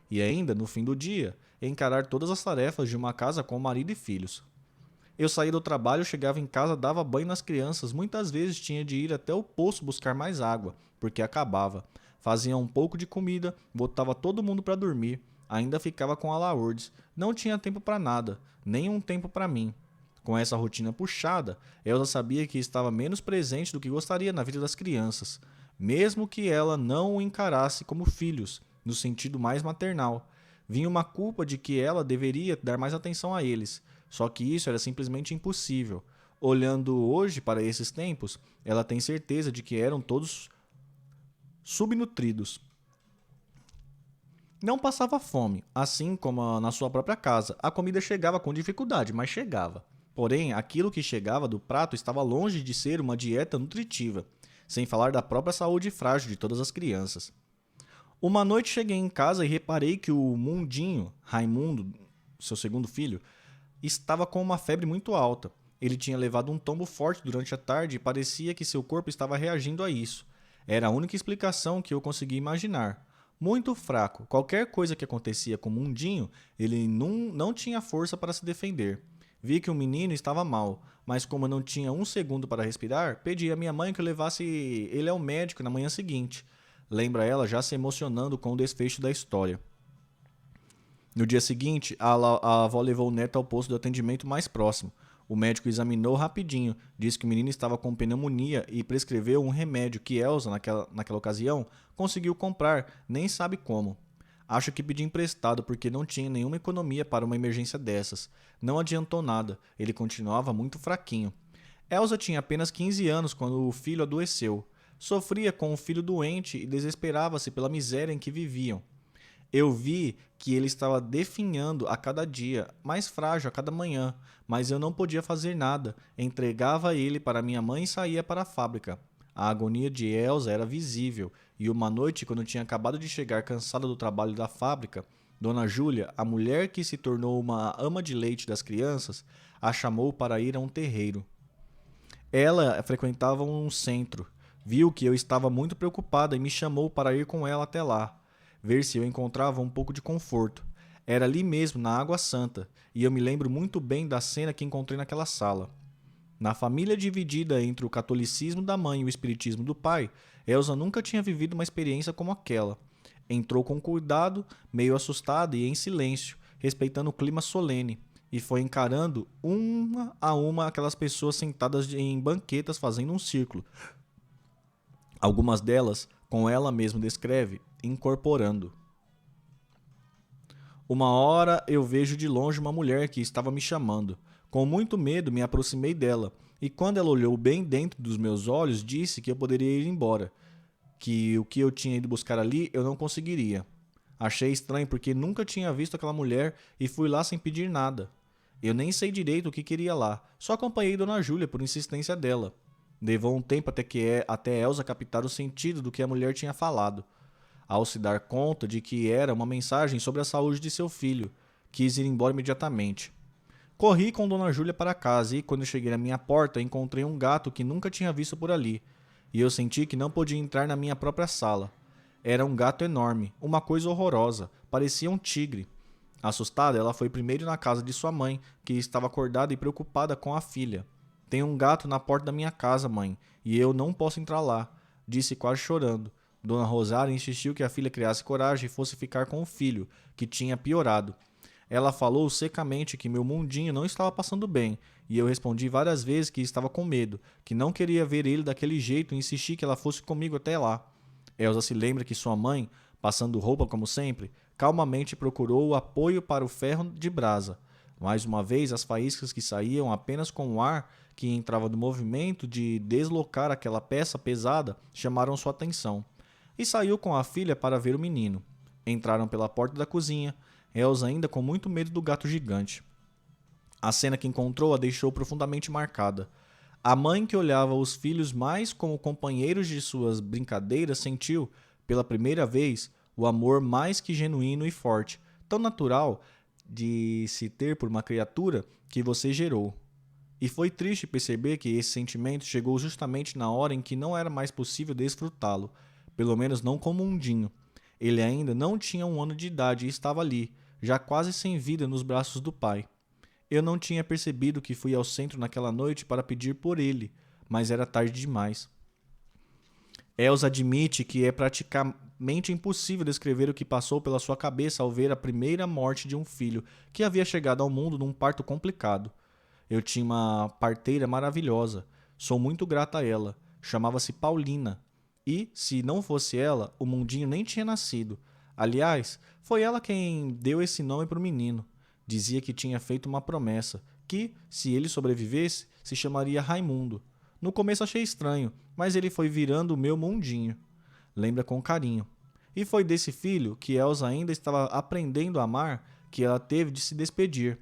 E ainda, no fim do dia, encarar todas as tarefas de uma casa com marido e filhos. Eu saía do trabalho, chegava em casa, dava banho nas crianças, muitas vezes tinha de ir até o poço buscar mais água, porque acabava. Fazia um pouco de comida, botava todo mundo para dormir, ainda ficava com a Laurdes. Não tinha tempo para nada, nem um tempo para mim. Com essa rotina puxada, Elsa sabia que estava menos presente do que gostaria na vida das crianças, mesmo que ela não o encarasse como filhos, no sentido mais maternal. Vinha uma culpa de que ela deveria dar mais atenção a eles, só que isso era simplesmente impossível. Olhando hoje para esses tempos, ela tem certeza de que eram todos subnutridos. Não passava fome, assim como na sua própria casa. A comida chegava com dificuldade, mas chegava. Porém, aquilo que chegava do prato estava longe de ser uma dieta nutritiva, sem falar da própria saúde frágil de todas as crianças. Uma noite cheguei em casa e reparei que o Mundinho, Raimundo, seu segundo filho, estava com uma febre muito alta. Ele tinha levado um tombo forte durante a tarde e parecia que seu corpo estava reagindo a isso. Era a única explicação que eu conseguia imaginar. Muito fraco, qualquer coisa que acontecia com o Mundinho, ele não tinha força para se defender. Vi que o menino estava mal, mas como eu não tinha um segundo para respirar, pedi à minha mãe que eu levasse ele ao médico na manhã seguinte. Lembra ela já se emocionando com o desfecho da história. No dia seguinte, a avó levou o neto ao posto de atendimento mais próximo. O médico examinou rapidinho, disse que o menino estava com pneumonia e prescreveu um remédio que Elsa, naquela ocasião, conseguiu comprar, nem sabe como. Acho que pedi emprestado porque não tinha nenhuma economia para uma emergência dessas. Não adiantou nada, ele continuava muito fraquinho. Elsa tinha apenas 15 anos quando o filho adoeceu. Sofria com o filho doente e desesperava-se pela miséria em que viviam. Eu vi que ele estava definhando a cada dia, mais frágil a cada manhã, mas eu não podia fazer nada. Entregava ele para minha mãe e saía para a fábrica. A agonia de Elsa era visível, e uma noite, quando tinha acabado de chegar cansada do trabalho da fábrica, Dona Júlia, a mulher que se tornou uma ama de leite das crianças, a chamou para ir a um terreiro. Ela frequentava um centro, viu que eu estava muito preocupada e me chamou para ir com ela até lá, ver se eu encontrava um pouco de conforto. Era ali mesmo, na Água Santa, e eu me lembro muito bem da cena que encontrei naquela sala. Na família dividida entre o catolicismo da mãe e o espiritismo do pai, Elsa nunca tinha vivido uma experiência como aquela. Entrou com cuidado, meio assustada e em silêncio, respeitando o clima solene, e foi encarando uma a uma aquelas pessoas sentadas em banquetas fazendo um círculo. Algumas delas, como ela mesma descreve, incorporando. Uma hora eu vejo de longe uma mulher que estava me chamando. Com muito medo me aproximei dela, e quando ela olhou bem dentro dos meus olhos, disse que eu poderia ir embora, que o que eu tinha ido buscar ali eu não conseguiria. Achei estranho porque nunca tinha visto aquela mulher e fui lá sem pedir nada. Eu nem sei direito o que queria lá, só acompanhei Dona Júlia por insistência dela. Levou um tempo até Elsa captar o sentido do que a mulher tinha falado. Ao se dar conta de que era uma mensagem sobre a saúde de seu filho, quis ir embora imediatamente. Corri com Dona Júlia para casa e, quando cheguei na minha porta, encontrei um gato que nunca tinha visto por ali, e eu senti que não podia entrar na minha própria sala. Era um gato enorme, uma coisa horrorosa, parecia um tigre. Assustada, ela foi primeiro na casa de sua mãe, que estava acordada e preocupada com a filha. Tem um gato na porta da minha casa, mãe, e eu não posso entrar lá, disse quase chorando. Dona Rosária insistiu que a filha criasse coragem e fosse ficar com o filho, que tinha piorado. Ela falou secamente que meu mundinho não estava passando bem, e eu respondi várias vezes que estava com medo, que não queria ver ele daquele jeito e insisti que ela fosse comigo até lá. Elsa se lembra que sua mãe, passando roupa como sempre, calmamente procurou o apoio para o ferro de brasa. Mais uma vez, as faíscas que saíam apenas com o ar que entrava no movimento de deslocar aquela peça pesada chamaram sua atenção. E saiu com a filha para ver o menino. Entraram pela porta da cozinha, Elsa ainda com muito medo do gato gigante. A cena que encontrou a deixou profundamente marcada. A mãe que olhava os filhos mais como companheiros de suas brincadeiras sentiu, pela primeira vez, o amor mais que genuíno e forte, tão natural de se ter por uma criatura que você gerou. E foi triste perceber que esse sentimento chegou justamente na hora em que não era mais possível desfrutá-lo, pelo menos não como um Mundinho. Ele ainda não tinha 1 ano de idade e estava ali, já quase sem vida nos braços do pai. Eu não tinha percebido que fui ao centro naquela noite para pedir por ele, mas era tarde demais. Elsa admite que é praticamente impossível descrever o que passou pela sua cabeça ao ver a primeira morte de um filho que havia chegado ao mundo num parto complicado. Eu tinha uma parteira maravilhosa. Sou muito grata a ela. Chamava-se Paulina. E, se não fosse ela, o mundinho nem tinha nascido. Aliás, foi ela quem deu esse nome para o menino. Dizia que tinha feito uma promessa, que, se ele sobrevivesse, se chamaria Raimundo. No começo achei estranho, mas ele foi virando o meu mundinho. Lembra com carinho. E foi desse filho, que Elsa ainda estava aprendendo a amar, que ela teve de se despedir.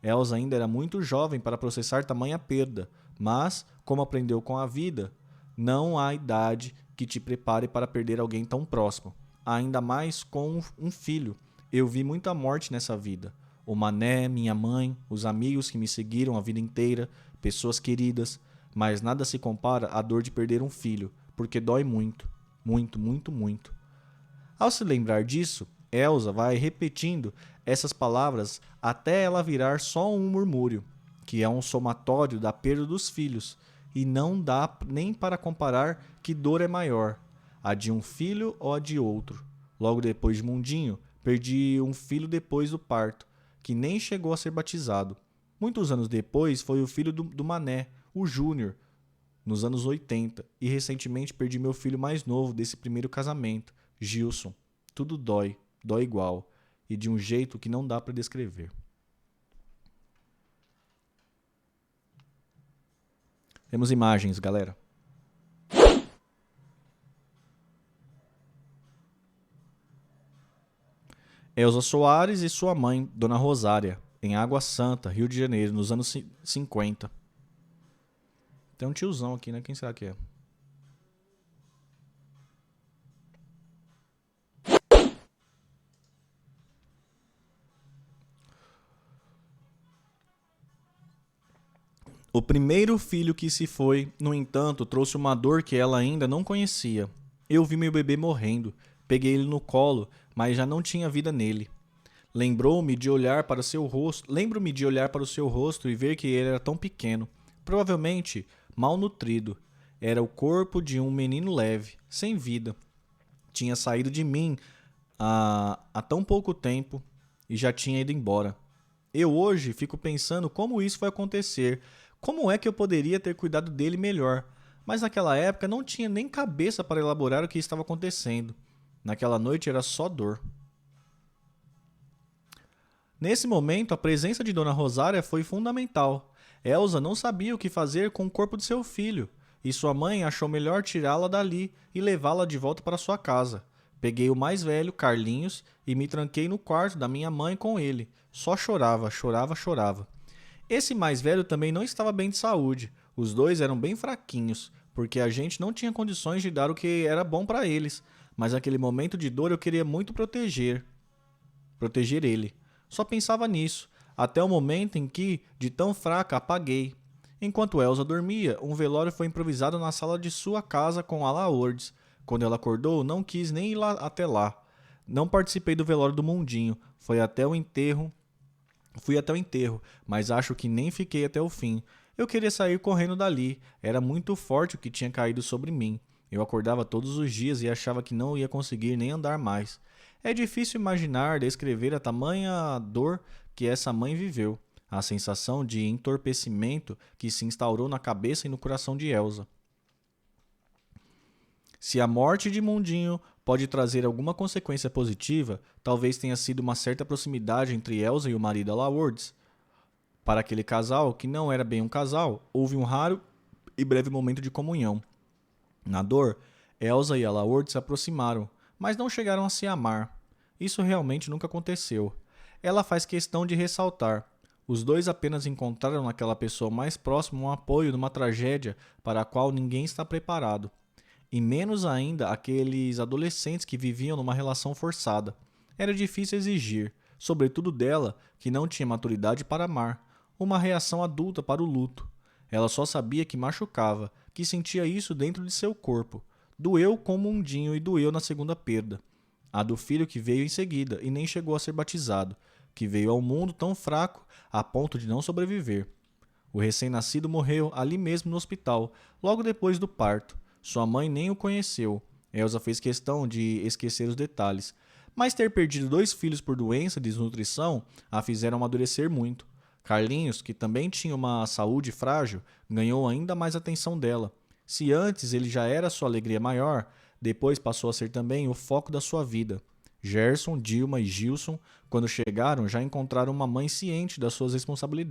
Elsa ainda era muito jovem para processar tamanha perda, mas, como aprendeu com a vida, não há idade que te prepare para perder alguém tão próximo. Ainda mais com um filho. Eu vi muita morte nessa vida. O Mané, minha mãe, os amigos que me seguiram a vida inteira, pessoas queridas, mas nada se compara à dor de perder um filho, porque dói muito, muito, muito, muito. Ao se lembrar disso, Elsa vai repetindo essas palavras até ela virar só um murmúrio, que é um somatório da perda dos filhos, e não dá nem para comparar que dor é maior, a de um filho ou a de outro. Logo depois de Mundinho, perdi um filho depois do parto, que nem chegou a ser batizado. Muitos anos depois foi o filho do Mané, o Júnior, nos anos 80, e recentemente perdi meu filho mais novo desse primeiro casamento, Gilson. Tudo dói, dói igual, e de um jeito que não dá para descrever. Temos imagens, galera. Elza Soares e sua mãe, Dona Rosária, em Água Santa, Rio de Janeiro, nos anos 50. Tem um tiozão aqui, né? Quem será que é? O primeiro filho que se foi, no entanto, trouxe uma dor que ela ainda não conhecia. Eu vi meu bebê morrendo, peguei ele no colo, mas já não tinha vida nele. Lembro-me de olhar para o seu rosto e ver que ele era tão pequeno, provavelmente mal nutrido. Era o corpo de um menino leve, sem vida. Tinha saído de mim há tão pouco tempo e já tinha ido embora. Eu hoje fico pensando como isso foi acontecer, como é que eu poderia ter cuidado dele melhor, mas naquela época não tinha nem cabeça para elaborar o que estava acontecendo. Naquela noite era só dor. Nesse momento, a presença de Dona Rosária foi fundamental. Elsa não sabia o que fazer com o corpo de seu filho, e sua mãe achou melhor tirá-la dali e levá-la de volta para sua casa. Peguei o mais velho, Carlinhos, e me tranquei no quarto da minha mãe com ele. Só chorava, chorava, chorava. Esse mais velho também não estava bem de saúde. Os dois eram bem fraquinhos, porque a gente não tinha condições de dar o que era bom para eles. Mas naquele momento de dor eu queria muito proteger ele. Só pensava nisso, até o momento em que, de tão fraca, apaguei. Enquanto Elsa dormia, um velório foi improvisado na sala de sua casa com a Laordes. Quando ela acordou, não quis nem ir até lá. Não participei do velório do Mundinho. Fui até o enterro, mas acho que nem fiquei até o fim. Eu queria sair correndo dali. Era muito forte o que tinha caído sobre mim. Eu acordava todos os dias e achava que não ia conseguir nem andar mais. É difícil imaginar, descrever a tamanha dor que essa mãe viveu, a sensação de entorpecimento que se instaurou na cabeça e no coração de Elsa. Se a morte de Mundinho pode trazer alguma consequência positiva, talvez tenha sido uma certa proximidade entre Elsa e o marido Laordes. Para aquele casal, que não era bem um casal, houve um raro e breve momento de comunhão. Na dor, Elsa e a Laordes se aproximaram, mas não chegaram a se amar. Isso realmente nunca aconteceu. Ela faz questão de ressaltar. Os dois apenas encontraram naquela pessoa mais próxima um apoio numa tragédia para a qual ninguém está preparado. E menos ainda aqueles adolescentes que viviam numa relação forçada. Era difícil exigir, sobretudo dela, que não tinha maturidade para amar, uma reação adulta para o luto. Ela só sabia que machucava, que sentia isso dentro de seu corpo. Doeu com o Mundinho e doeu na segunda perda. a do filho que veio em seguida e nem chegou a ser batizado, que veio ao mundo tão fraco a ponto de não sobreviver. O recém-nascido morreu ali mesmo no hospital, logo depois do parto. Sua mãe nem o conheceu. Elsa fez questão de esquecer os detalhes, mas ter perdido 2 filhos por doença e desnutrição a fizeram amadurecer muito. Carlinhos, que também tinha uma saúde frágil, ganhou ainda mais atenção dela. Se antes ele já era sua alegria maior, depois passou a ser também o foco da sua vida. Gerson, Dilma e Gilson, quando chegaram, já encontraram uma mãe ciente das suas responsabilidades.